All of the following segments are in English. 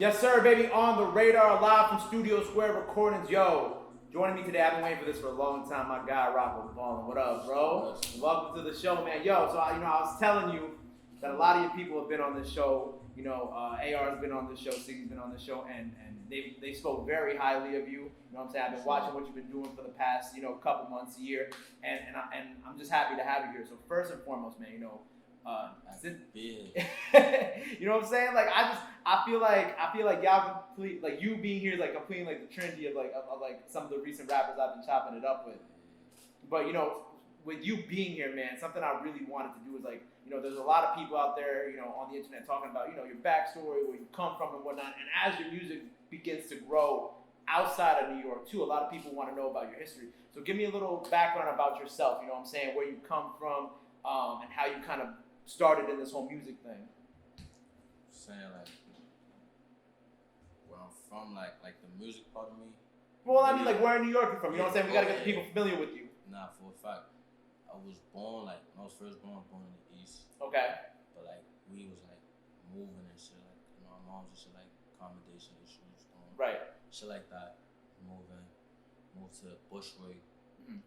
Yes, sir, baby. On the radar, live from Studio Square Recordings. Yo, joining me today. I've been waiting for this for a long time. My guy, Rocko Ballin. What up, bro? Welcome to the show, man. Yo, so I was telling you that a lot of your people have been on this show. AR's been on this show, Siggy's been on this show, and they spoke very highly of you. You know what I'm saying? I've been watching what you've been doing for the past, couple months, a year, and I'm just happy to have you here. So first and foremost, man, you know what I'm saying? Like I feel like y'all complete, like you being here is like completing like the trinity of like some of the recent rappers I've been chopping it up with. But with you being here, man, something I really wanted to do is like, there's a lot of people out there, on the internet talking about, your backstory, where you come from and whatnot. And as your music begins to grow outside of New York too, a lot of people want to know about your history. So give me a little background about yourself, you know what I'm saying, where you come from, and how you kind of started in this whole music thing. Saying like where I'm from, like the music part of me. Well, I mean, like where in New York you're from, you know what I'm saying? We gotta get the people familiar with you. Nah, for a fact, I was born like when I was first born in the East. Okay. But like we was like moving and shit, like my mom's and shit, like accommodation issues, right, shit like that. Moved to Bushwick. Mm-hmm.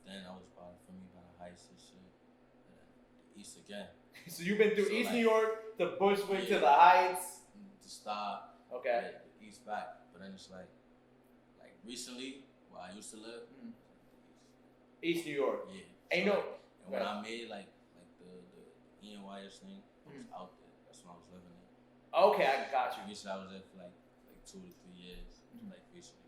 Then I was by the Heights and shit. And then the East again. So you've been through East New York to Bushwick to the Heights. To stop. Okay. The East back. But then it's like recently where I used to live. Mm-hmm. East New York. Yeah. And and when I made like the NYC thing, I was out there. That's when I was living there. Okay, I got you. Recently I was there for like 2 to 3 years. Like recently.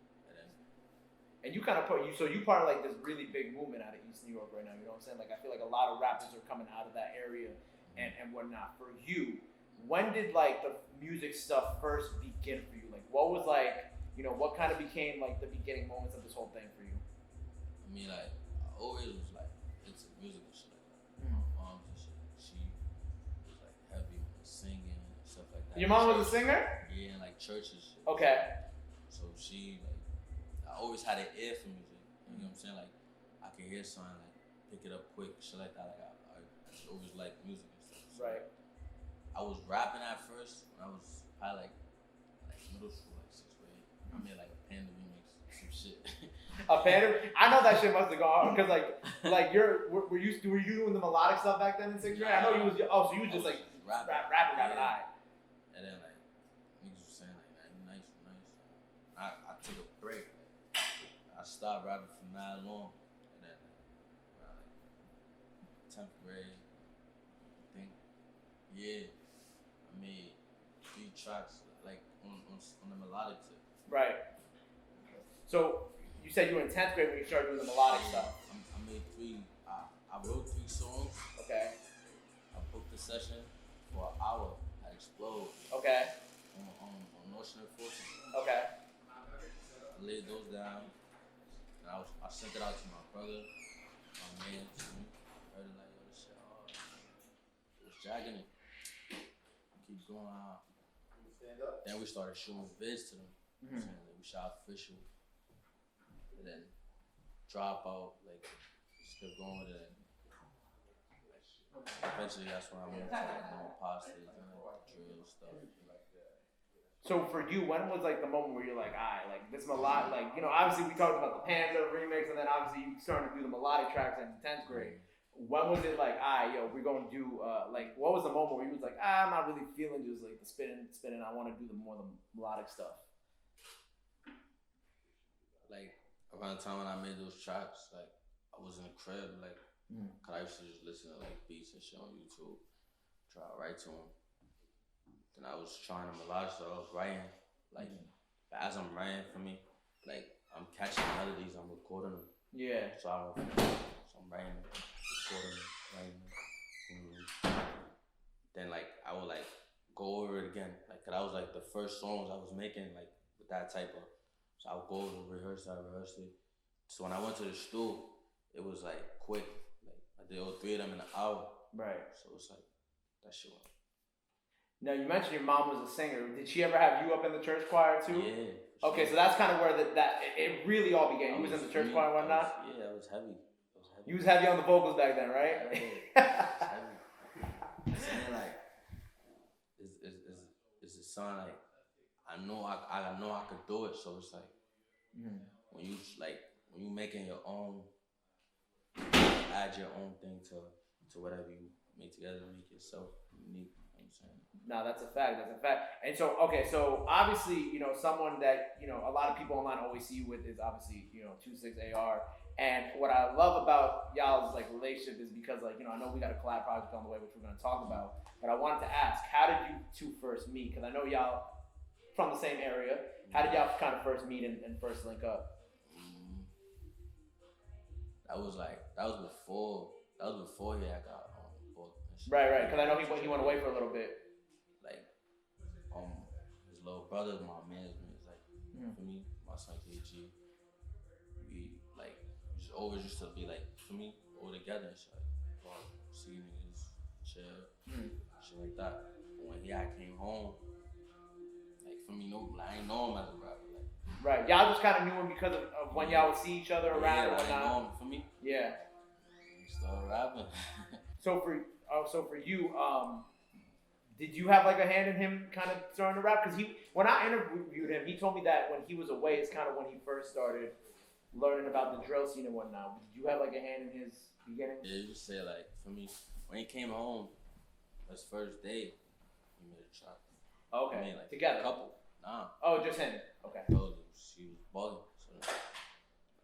And you kind of you part of like this really big movement out of East New York right now, you know what I'm saying? Like I feel like a lot of rappers are coming out of that area and whatnot. For you, when did like the music stuff first begin for you? Like what was like, what kind of became like the beginning moments of this whole thing for you? I mean, like I always was like into music and shit like that. My mom and shit, she was like heavy with singing and stuff like that. Your mom was a singer? Yeah, and like churches. Okay. So she like, I always had an ear for music. You know what I'm saying? Like I could hear something, like pick it up quick, shit like that. Like I always liked music and stuff. So right. I was rapping at first when I was probably like middle school, like 6th grade. I made like a Panda remix, some shit. A Panda? I know that shit must have gone because like were you doing the melodic stuff back then in 6th grade? I know you was. Oh, so you was just like rapping. High. And then like niggas was saying like nice. I took a break. I stopped rapping from that long, and then like 10th grade, I think, yeah, I made 3 tracks like on the melodic tip. Right. So you said you were in 10th grade when you started doing the melodic stuff. I made 3. I wrote 3 songs. Okay. I booked the session for an hour at Explode. Okay. On Notion and Fortune. Okay. I laid those down. And I sent it out to my brother, my man, heard it like, yo, this shit hard. It was jagging it. Keep going out. Then we started shooting vids to them. Mm-hmm. We shot official. And then drop out, like, just kept going with it. Eventually, that's when I moved to like more pastas and drill stuff. So for you, when was like the moment where you're like, like this melodic, like, obviously we talked about the Panda remix, and then obviously you started to do the melodic tracks in 10th grade. When was it like, we're gonna do, like, what was the moment where you was like, I'm not really feeling just like the spinning, I want to do the melodic stuff? Like around the time when I made those tracks, like I was in the crib, like, cause I used to just listen to like beats and shit on YouTube, try to write to them. Then I was trying to melodic, so I was writing, like, as I'm writing for me, like, I'm catching melodies, I'm recording them. Yeah. So I'm writing, recording, writing. Then, like, I would, like, go over it again, like, cause that was, like, the first songs I was making, like, with that type of, so I would go over, rehearse it. So when I went to the studio, it was, like, quick. Like, I did all 3 of them in an hour. Right. So it's like, that shit went. Now, you mentioned your mom was a singer. Did she ever have you up in the church choir too? Yeah. Okay, so that's kind of where it really all began. You was in the church choir and whatnot? I was heavy. You was heavy on the vocals back then, right? Yeah, heavy. Saying like, it's a song like, I know I could do it. So it's like when you making your own, add your own thing to whatever you make together, make yourself unique. You know what I'm saying? No, that's a fact. That's a fact. And so, okay, so obviously, someone that, a lot of people online always see you with is obviously, 26AR. And what I love about y'all's like relationship is because like, I know we got a collab project on the way, which we're going to talk about, but I wanted to ask, how did you two first meet? Because I know y'all from the same area. How did y'all kind of first meet and first link up? That was before he had got booked. Right. Because I know he went away for a little bit. Like, his little brother, my man's like, for me, my son KG, we like just always used to be like, for me, all together and shit. Like, see niggas, chill, shit like that. But when he came home, like for me, I ain't know him as a rapper. Like, right, y'all just kind of knew him because of when y'all would see each other around and whatnot. I know him for me. Yeah. We started rapping. So for you, did you have like a hand in him kind of starting to rap? Because when I interviewed him, he told me that when he was away, it's kind of when he first started learning about the drill scene and whatnot. Did you have like a hand in his beginning? Yeah, you just say like for me, when he came home, his first day, he made a track. Okay. I mean, like together. A couple. Nah. Oh, just him. Okay. She was bugging. So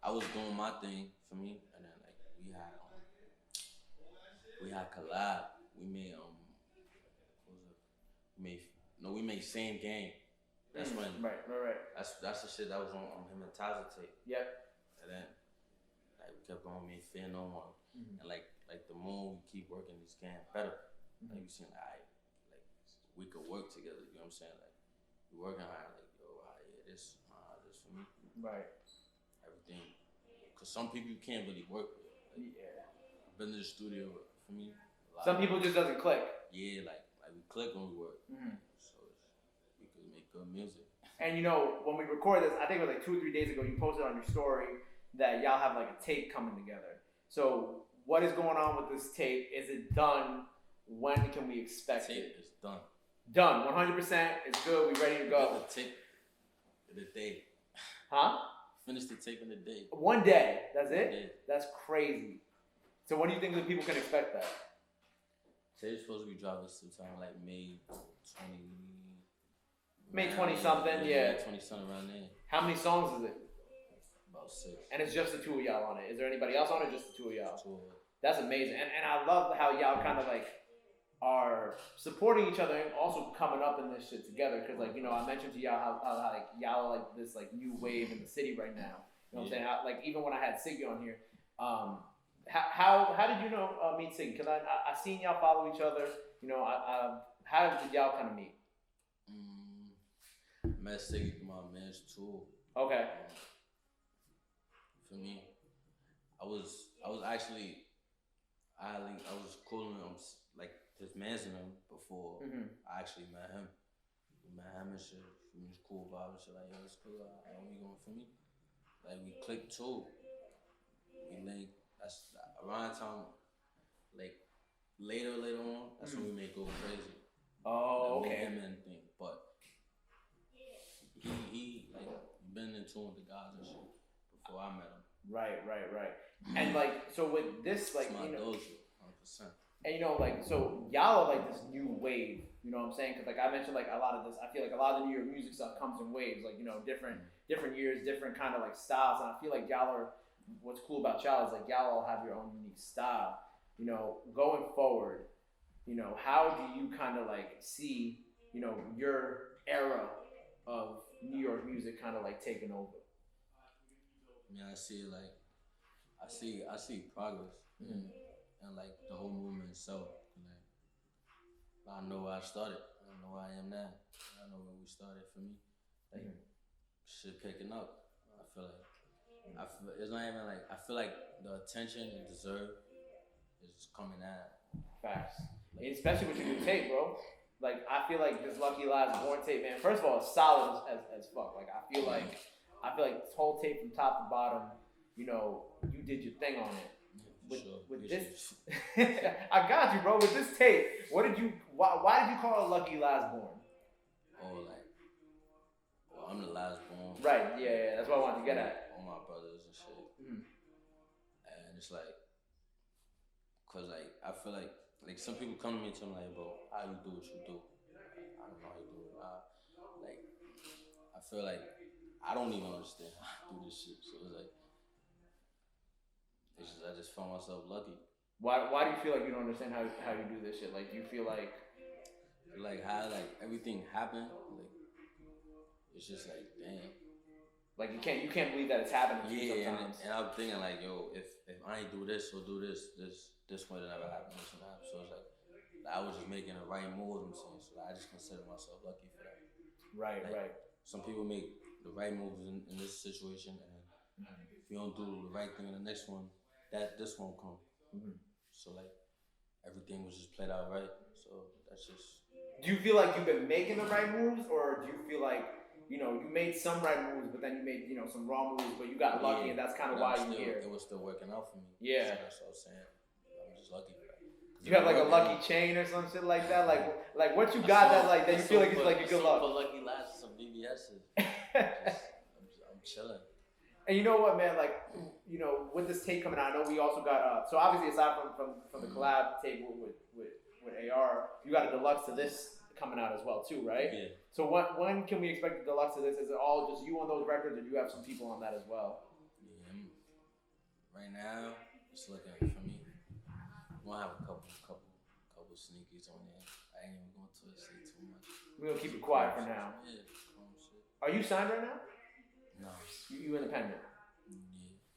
I was doing my thing for me, and then like we had Collab. We made we made Same Game. That's when right. That's the shit that was on him and Taza tape. Yep. And then like we kept going, made Fear No More, and like the more we keep working, it's getting better. Like we seen like we could work together. You know what I'm saying? Like we working hard. Like this for me. Right. Everything. Cause some people you can't really work with. Like, I've been to the studio for me. Some people just doesn't click. Yeah, like we click when we work. So we could make good music. And when we record this, I think it was like 2 or 3 days ago, you posted on your story that y'all have like a tape coming together. So what is going on with this tape? Is it done? When can we expect it? Tape is done. Done. 100%. It's good. We ready to go. The tape in the day. Huh? Finish the tape in the day. One day. That's it? Day. That's crazy. So when do you think that people can expect that? Tape's supposed to be dropping sometime like May 20 something, yeah. 20 something around there. How many songs is it? About 6. And it's just the two of y'all on it. Is there anybody else on it? Just the two of y'all. 2 of it. That's amazing. And I love how y'all kind of like are supporting each other and also coming up in this shit together. Cause like, I mentioned to y'all how like y'all are like this like new wave in the city right now. You know what I'm saying? How, like even when I had Siggy on here, how did you meet Siggy? Cause I seen y'all follow each other. How did y'all kind of meet? Met Siggy through my man's tool. Okay. For me, I was actually I was calling him like his man's in him before I actually met him. We met him and shit. He was cool vibe and shit. Like, yo, it's cool. We going for me. Like we clicked too. We linked. That's around time. Like later on. That's when we made Go Crazy. Oh, okay. Him and thing, but he like been in tune with the guys and shit before I met him. Right. And like, so with this, like, my 100%. And like, so y'all are like this new wave, you know what I'm saying? Cause like I mentioned, like a lot of this, I feel like a lot of the New York music stuff comes in waves, like, different years, different kind of like styles. And I feel like y'all are, what's cool about y'all is like y'all all have your own unique style. Going forward, how do you kind of like see, your era of New York music kind of like taking over? I see like, I see progress and like the whole movement itself. Like, I know where I started. I know where I am now. I know where we started for me. Like, shit picking up. I feel it's not even like, I feel like the attention it deserves is coming at. Facts. Like, especially with your new tape, bro. Like, I feel like this Lucky Lies Born tape, man, first of all, it's solid as fuck. Like, I feel like this whole tape from top to bottom, you did your thing on it. With this, I got you, bro. With this tape, why did you call it Lucky Lies Born? Oh, like, I'm the last born. Right. Yeah. That's what I wanted to get at. All my brothers and shit. Mm-hmm. And it's like, cause like I feel like some people come to me and tell me like, bro, how you do what you do? I don't know how you do it. Like I feel like I don't even understand how I do this shit. So it's like, I just found myself lucky. Why do you feel like you don't understand how you do this shit? Like, do you feel like how like everything happened? Like it's just like damn. Like you can't believe that it's happening to you sometimes. And I'm thinking like, yo, if I ain't do this or do this would never happen. This would happen. So it's like I was just making the right moves. I'm saying, so I just consider myself lucky for that. Right, like, right. Some people make the right moves in this situation, and if you don't do the right thing in the next one, this won't come. Mm-hmm. So like everything was just played out right. So that's just. Do you feel like you've been making the right moves, or do you feel like you made some right moves, but then you made some wrong moves, but you got lucky, and that's kind of why you're here? It was still working out for me. Yeah. So that's what I was saying. I'm just lucky for that. Do you have like a lucky chain or some shit like that? Like what you got that you feel like it's like a good luck? For lucky lasts some BBS's. I'm chilling. And you know what, man? Like, with this tape coming out, I know we also got so obviously aside from the collab tape with AR, you got a deluxe to this coming out as well too, right? Yeah. So when can we expect the deluxe to this? Is it all just you on those records, or do you have some people on that as well? Yeah. Right now, it's looking for me. We'll have a couple sneakies on there. I ain't even going to say too much. We're gonna keep it quiet for now. Yeah. Are you signed right now? No. You independent? Yeah.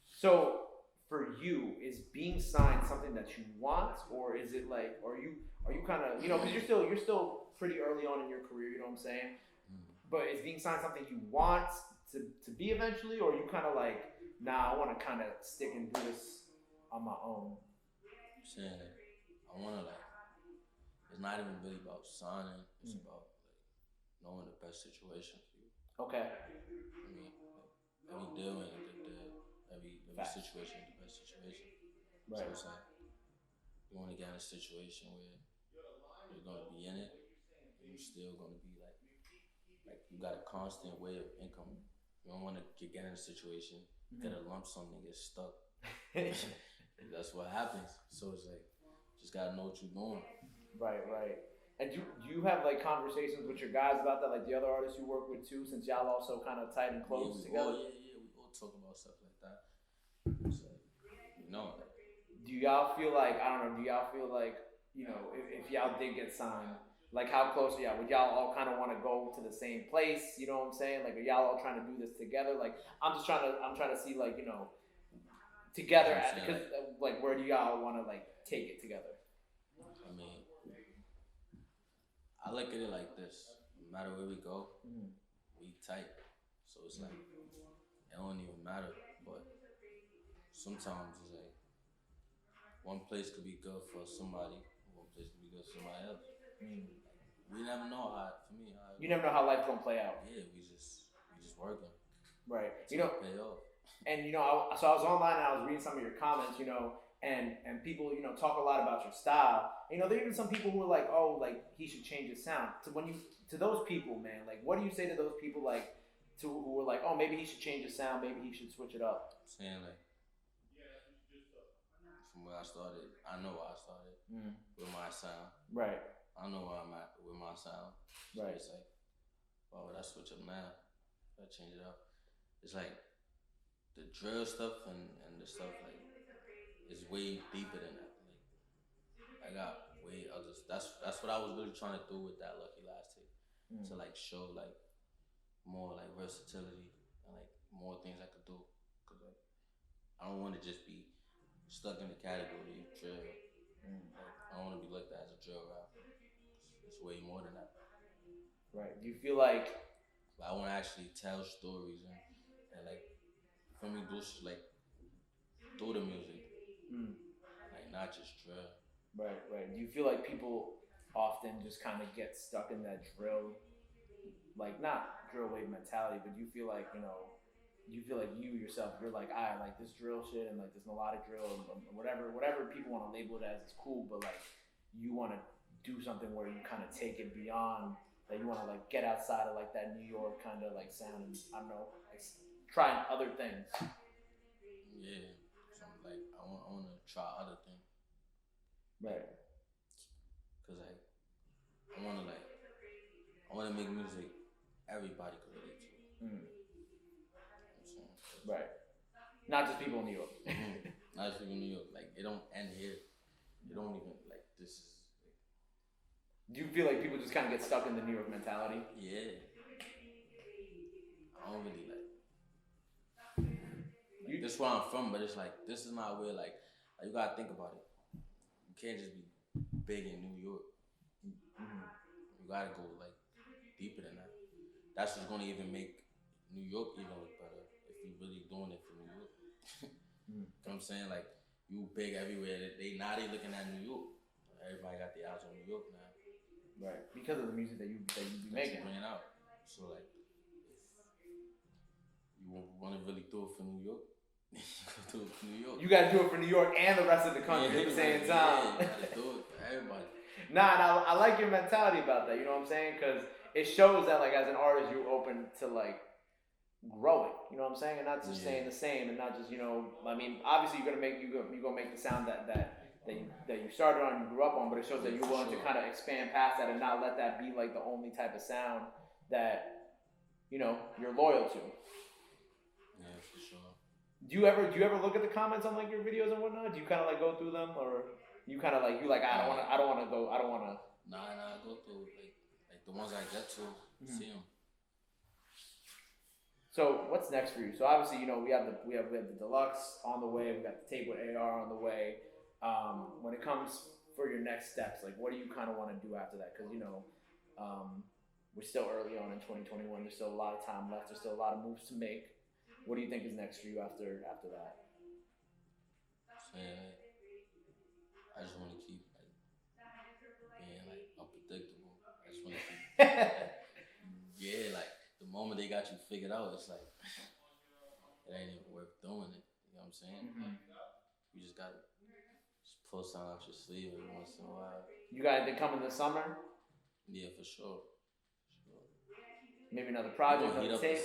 So for you, is being signed something that you want, or is it like, are you kind of, because you're still pretty early on in your career, you know what I'm saying? But is being signed something you want to be eventually, or are you kind of like, nah, I want to kind of stick and do this on my own? I'm saying like, I want to it's not even really about signing. It's about knowing the best situation for you. Okay. I mean, every deal ain't a good deal. Every situation is the best situation. Right. So it's like you want to get in a situation where you're gonna be in it, and you're still gonna be like you got a constant way of income. You don't want to get in a situation, get a lump sum and get stuck. That's what happens. So it's like just gotta know what you're doing. Right. And do you have like conversations with your guys about that, like the other artists you work with too, since y'all also kind of tight and close together? We all talk about stuff like that. So, do y'all feel like, I don't know, if y'all did get signed, like how close are y'all? Would y'all all kind of want to go to the same place? You know what I'm saying? Like, are y'all all trying to do this together? Like, I'm trying to see like, together, because like where do y'all want to like take it together? I mean, I look at it like this: no matter where we go, we tight. So it's like it don't even matter. But sometimes it's like one place could be good for somebody, one place could be good for somebody else. We never know you never know how life's gonna play out. Yeah, we just working. Right. Pay off. And so I was online and I was reading some of your comments, and people, talk a lot about your style. There are even some people who are like, oh, like he should change his sound. To those people, man, like what do you say to those people who are like, oh, maybe he should change his sound, maybe he should switch it up? I'm saying like from where I started, I know where I started with my sound. Right. I know where I'm at with my sound. So right. It's like, why would I switch up now? I change it up. It's like the drill stuff and the stuff like is way deeper than that. Like I got way others. That's what I was really trying to do with that Lucky Last tape. To like show like more like versatility and like more things I could do. Cause like I don't want to just be stuck in the category of drill. Like, I don't want to be looked at as a drill rapper. It's way more than that. Right. Do you feel like I want to actually tell stories and like for me do like through the music, like not just drill. Right. Do you feel like people often just kind of get stuck in that drill, like not drill wave mentality, but do you feel like you yourself, you're like, I like this drill shit and like this melodic drill and whatever people want to label it as is cool, but like you want to do something where you kind of take it beyond that you want to like get outside of like that New York kind of like sound and I don't know, trying other things? Yeah, so like I want to try other things. Right. Cause like I want to make music everybody can relate to. Mm. You know what I'm saying? Right. Not just people in New York. Not just people in New York. Like it don't end here. It don't even like this is. Do you feel like people just kind of get stuck in the New York mentality? Yeah. I don't really like. This is where I'm from, but it's like this is not where like you gotta think about it. You can't just be big in New York. Mm-hmm. You gotta go like deeper than that. That's what's gonna even make New York even look better if you're really doing it for New York. You know what I'm saying? Like you big everywhere. They not even looking at New York. Everybody got the eyes on New York now. Right. Because of the music that you be making. Bringing out. So like if you want to really do it for New York, you gotta do it for New York. You gotta do it for New York and the rest of the country at the same time. Yeah, you gotta do it for everybody. Nah, I like your mentality about that. You know what I'm saying? Because it shows that like as an artist you're open to like growing. You know what I'm saying? And not just staying the same, and not just I mean, obviously you're gonna make the sound that you started on, you grew up on, but it shows that you're willing to kind of expand past that and not let that be like the only type of sound that you're loyal to. Yeah, for sure. Do you ever look at the comments on like your videos and whatnot? Do you kind of like go through them, or you kind of like I don't want to go. Nah, I go through like the ones I get to see them. So what's next for you? So obviously, we have the deluxe on the way. We got the tape with AR on the way. When it comes for your next steps, like what do you kind of want to do after that? Because we're still early on in 2021. There's still a lot of time left. There's still a lot of moves to make. What do you think is next for you after that? So yeah, I just want to keep like being like unpredictable. I just want to keep like the moment they got you figured out, it's like it ain't even worth doing it. You know what I'm saying? Mm-hmm. You just gotta pull something out your sleeve every once in a while. You got anything coming this summer? Yeah, for sure. Maybe another project, another tape.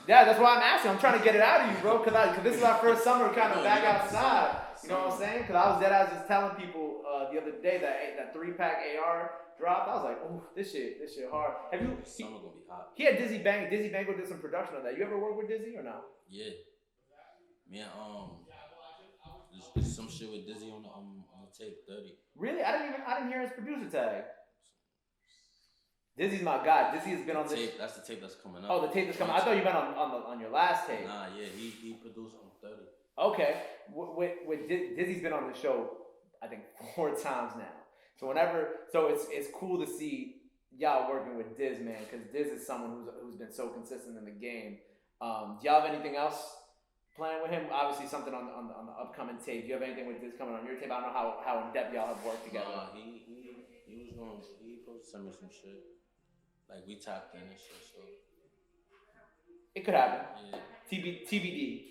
Yeah, that's why I'm asking. I'm trying to get it out of you, bro, because this is our first summer kind of back outside. You know what I'm saying? Because I was just telling people the other day that 3-pack AR dropped. I was like, oh, this shit hard. Have you? Summer gonna be hot. He had Dizzy Bango did some production on that. You ever work with Dizzy or no? Yeah. Man, there's some shit with Dizzy on the tape 30. Really? I didn't hear his producer tag. Dizzy's my guy. Dizzy has been on this tape. That's the tape that's coming up. Oh, the tape that's coming. I thought you meant on your last tape. Nah, yeah, he produced on 30. Okay, with Dizzy's been on the show, I think 4 times now. So it's cool to see y'all working with Diz, man, because Diz is someone who's been so consistent in the game. Do y'all have anything else planned with him? Obviously, something on the upcoming tape. Do you have anything with Diz coming on your tape? I don't know how in depth y'all have worked together. He supposed to send me some shit. Like we tapped in and shit, so it could happen. Yeah. TBD.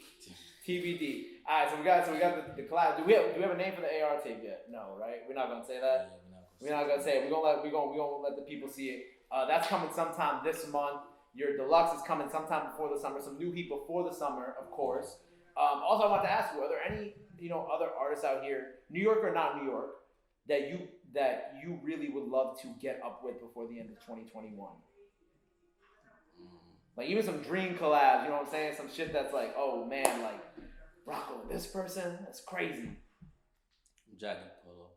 All right, so we got the collab. Do we have a name for the AR tape yet? No, right? We're not gonna say that. Yeah, we're not gonna say it. We're gonna let the people see it. That's coming sometime this month. Your deluxe is coming sometime before the summer. Some new heat before the summer, of course. Also, I want to ask you: are there any other artists out here, New York or not New York, that you really would love to get up with before the end of 2021? Like even some dream collabs, you know what I'm saying? Some shit that's like, oh man, like Rocko and this person, that's crazy. Jack and Polo.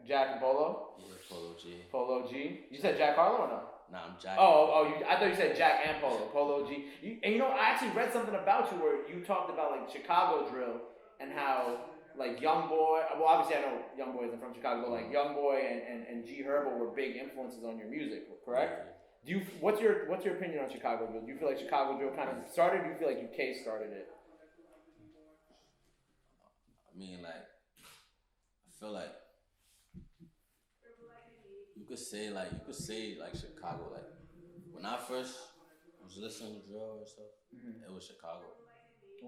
Jack and Polo? Yeah, Polo G. Polo G. You said Jack Harlow or no? Nah, I'm Jack. I thought you said Jack and Polo. Polo G. I actually read something about you where you talked about like Chicago drill and how like Young Boy. Well, obviously I know Young Boy isn't from Chicago, but like Young Boy and G Herbo were big influences on your music, correct? Yeah. What's your opinion on Chicago drill? Do you feel like Chicago drill kind of started? Or do you feel like UK started it? I mean, like I feel like you could say like Chicago. Like when I first was listening to drill and stuff, it was Chicago.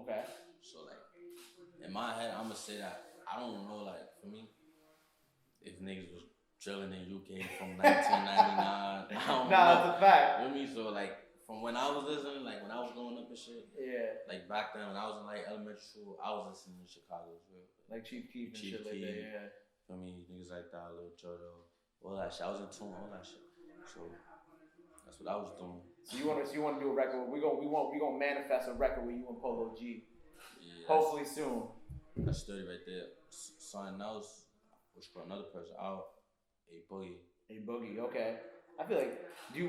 Okay. So like in my head, I'm gonna say that I don't know. Like for me, if niggas was drilling in UK from 1999. Nah, that's a fact. You know what I mean? So like from when I was listening, like when I was growing up and shit. Yeah. Like back then when I was in like elementary school, I was listening to Chicago as well. Like Chief Keef and Chief shit like that. Yeah. I mean, niggas like that, Lil Jodo, all that shit. I was in tune, all that shit. So that's what I was doing. So you want to do a record? We gonna manifest a record with you and Polo G. Yeah, hopefully soon. That's sturdy right there. Something else, which brought another person out, A Boogie. A Boogie, okay. I feel like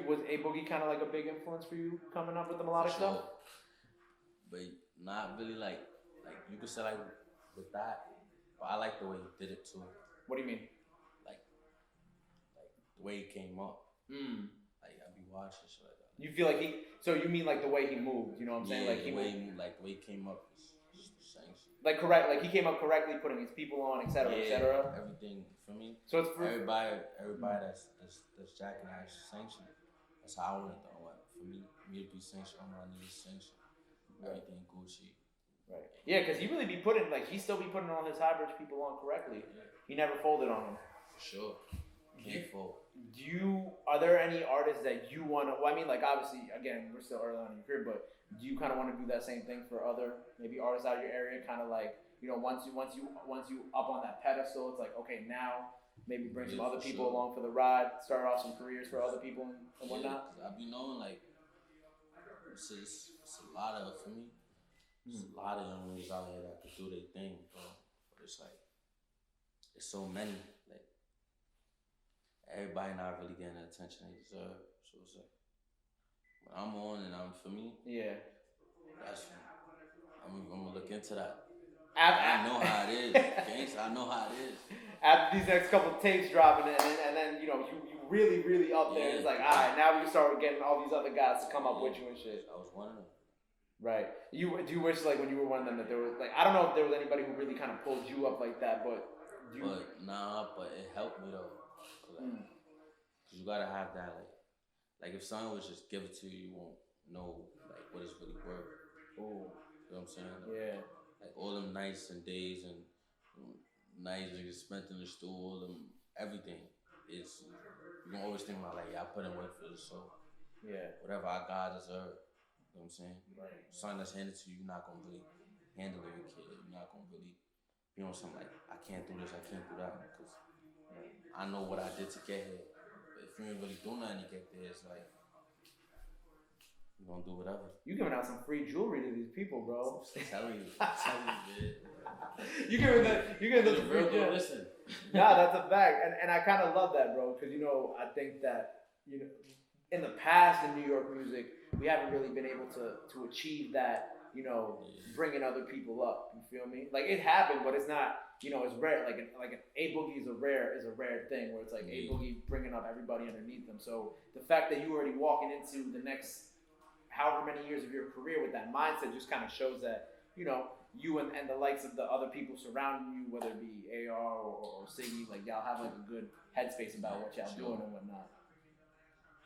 was A Boogie kind of like a big influence for you coming up with the melodic stuff? But not really like you could say like with that. But I like the way he did it too. What do you mean? Like the way he came up. Like I be watching shit like that. You feel like so you mean like the way he moved, you know what I'm saying? Yeah, like the way he moved, like the way he came up is sanctioned. Like correct, like he came up correctly, putting his people on, etc., etc. Everything for me. So it's for everybody that's jacking that is sanctioned. That's how I want it though. Like, for me to be sanctioned, I need sanctioned. Everything Gucci. Right. Yeah, because he really be putting he still be putting all his high-bridge people on correctly. Yeah. He never folded on them. For sure. Can't fold. Are there any artists that you want to? Well, I mean, like obviously, again, we're still early on in your career, but do you kind of want to do that same thing for other maybe artists out of your area? Kind of like once you up on that pedestal, it's like okay, now maybe bring some other people along for the ride, start off some careers for other people and whatnot. I be knowing like it's a lot of for me. There's a lot of young niggas out here that could do their thing, bro. But it's like it's so many like. Everybody not really getting the attention they deserve. So it's like, when I'm on and I'm for me, I'm gonna look into that. I know how it is. I know how it is. After these next couple of tapes dropping and then you really, really up there. It's like, all right, now we can start getting all these other guys to come up with you and shit. I was one of them. Right. Do you wish like when you were one of them that there was I don't know if there was anybody who really kind of pulled you up like that, but but it helped me though. Cause you gotta have that like if someone was just give it to you, you won't know like what it's really worth. Oh, you know what I'm saying? Yeah. Like all them nights and days and nights niggas spent in the store, all them everything. It's you gonna always think about like I put in work for this, so whatever I got deserve. You know what I'm saying? Right. Something that's handed to you, you're not gonna really handle it, kid. You're not gonna really be on something like I can't do this, I can't do that because. I know what I did to get here. But if you ain't really do nothing to get there, it's like you gonna do whatever. You giving out some free jewelry to these people, bro. I'm telling you, man. You giving them free jewelry. Listen. Nah, that's a fact, and I kind of love that, bro, because I think that in the past in New York music, we haven't really been able to achieve that. Bringing other people up. You feel me? Like it happened, but it's not. It's rare. Like an A Boogie is a rare thing where it's like A Boogie bringing up everybody underneath them. So the fact that you already walking into the next however many years of your career with that mindset just kind of shows that you and the likes of the other people surrounding you, whether it be AR or Siggy, like y'all have like a good headspace about what y'all doing and whatnot.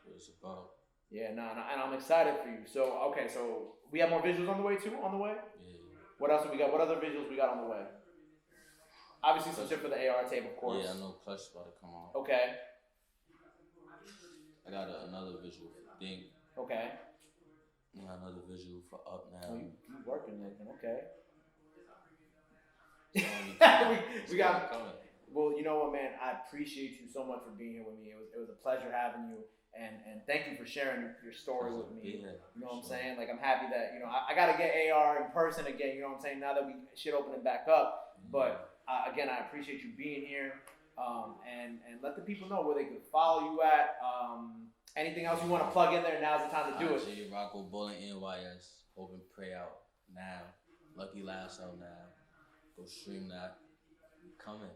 What it's about. Yeah, and I'm excited for you. So okay, so we have more visuals on the way too. On the way. Yeah. What else we got? What other visuals we got on the way? Obviously, some shit for the AR tape, of course. Yeah, I know Clutch about to come on. Okay. I got another visual for Ding. Okay. I got another visual for Up Now. Oh, you working, Nathan? Okay. we got coming. Well, you know what, man? I appreciate you so much for being here with me. It was a pleasure having you, and thank you for sharing your story with me. Yeah, you know what I'm saying? Like I'm happy that I got to get AR in person again. You know what I'm saying? Now that we shit opening back up, but. Again, I appreciate you being here, and let the people know where they can follow you at. Anything else you want to plug in there? Now's the time to do it. Rocko Ballin NYS. Hope and pray out now. Lucky Last out now. Go stream that. Coming.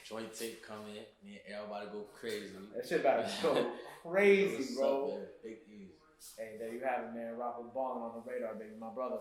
Joint tape coming. Me and everybody go crazy. That shit about to go crazy, bro. Big E's. Hey, there you have it, man. Rocko Ballin on the radar, baby, my brother.